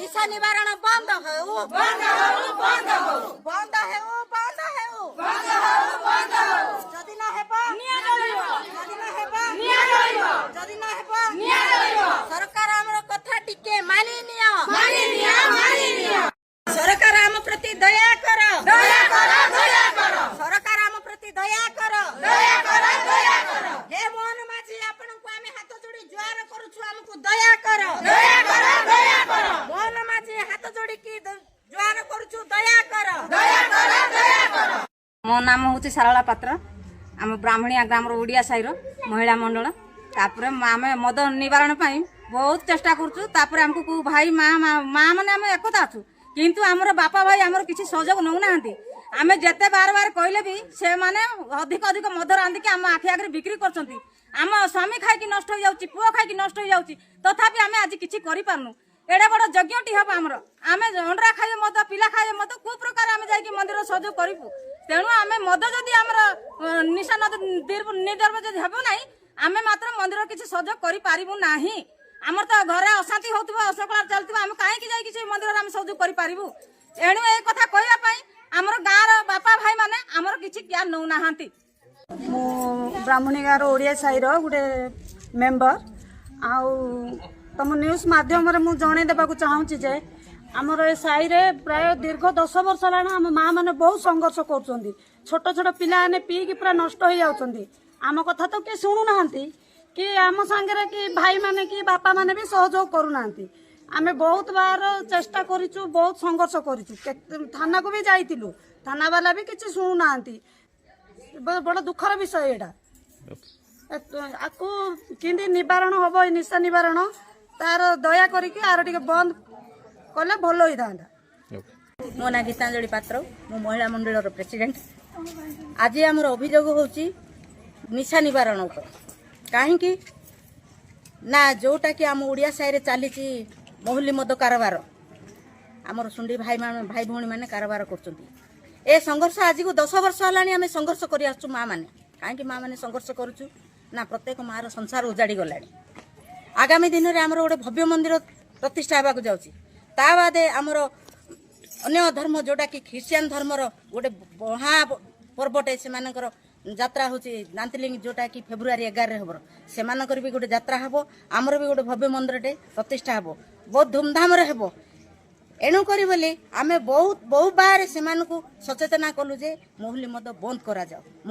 निशा निवारण बंद हो बंद हो बंद हो बंद हो बंद हो बंद हो बंद हो जदि ना हेबा निया गलियो जदि ना हेबा निया गलियो जदि ना हेबा निया गलियो सरकार हमर कथा टिके मानि निया सरकार हम प्रति दया करो सरकार हम प्रति दया करो हे मोहन माझी आपण को आमे हाथ जोड़ी जुआर करूछु हमको दया करो मोहन माझी हाथ जोड़ी की जुआर करूछु दया करो मो नाम हूँ सारला पात्र आम ब्राह्मणिया ग्राम ओडिया साईर महिला मंडल तापर आम मद निवारण बहुत चेष्टा करूँ तापर आमको भाई माँ मैंने आम एकता अच्छु किंतु आमर बापा भाई आमर किसी सहयोग नौना आम जिते बार बार कहले भी से माने अधिक अधिक मद रांधिक आम आखि आगे बिक्री कर आम स्वामी खाई नष्ट हो जाऊँ पुओ खाई नष्ट हो जाऊँ तथापि आम आज किसी करूँ एडे बड़ यज्ञटी हम आमर आम अंडा खाए मद पिला खाए मद को प्रकार आम जा मंदिर सहयोग करूँ तेणु आम मद जदि आमर निशा निर्द्रव्य जदि हम ना आम मात्र मंदिर किसी सहयोग करूँ आमर तो घर अशांति होगा अशोकला चलती आम कहीं मंदिर आम सहयोग करूँ एणु ये कथा कहवाई आमर गाँव बापा भाई माने आमर किसी ज्ञान नौ ना मु ब्राह्मणी गाँव ओडिया साईर गोटे मेम्बर आउ तुम न्यूज माध्यम मु जन देवाक चाहूँगी जे आमर ए साई रे प्राय दीर्घ 10 वर्ष है आम माँ मैंने बहुत संघर्ष कर छोट छोट पिला पीकी पूरा नष्ट हो जाती आम कथा तो किए शुणुना कि आम सांगे कि भाई माने कि बापा माने भी सहयोग करूना आम बहुत बार चेष्टा करूँ बहुत संघर्ष करूँ थाना को भी जाइलु थाना वाला भी किसी शुणुना बड़ दुखर विषय यहाँ आपको किंदी निवारण हम निशा निवारण तार दया करके आर टे बंद कले भल होता मो ना गीतांजलि पात्र मो महिला मंडल प्रेसिडेंट आज आमर अभियोग होची निशा निवारण उपर कहीं ना जोटा कि आम ओडिया साई चली मोहली मद कारबार आमर सुंडी भाई भौणी मैंने कारबार कर संघर्ष आज को 10 वर्ष है संघर्ष कर माँ मैंने कहीं माँ मैंने संघर्ष करुचु ना प्रत्येक माँ संसार उजाड़ी गला आगामी दिन में आमर गोटे भव्य मंदिर प्रतिष्ठा होगा जाऊँगा बादे आमर अन्य धर्म जोटा कि ख्रीस्टियान धर्मर गोटे महा पर्वटे से यात्रा हूँ दांतिलिंग जोटा कि फेब्रुआरी 11 हम से भी गोटे यात्रा हम आमर भी गोटे भव्य मंदिरटे प्रतिष्ठा हम बहुत धूमधाम हम एणुक बोली आम बहुत बहु बार से सचेतना कलु जे मोहली मद बंद करा जाओ।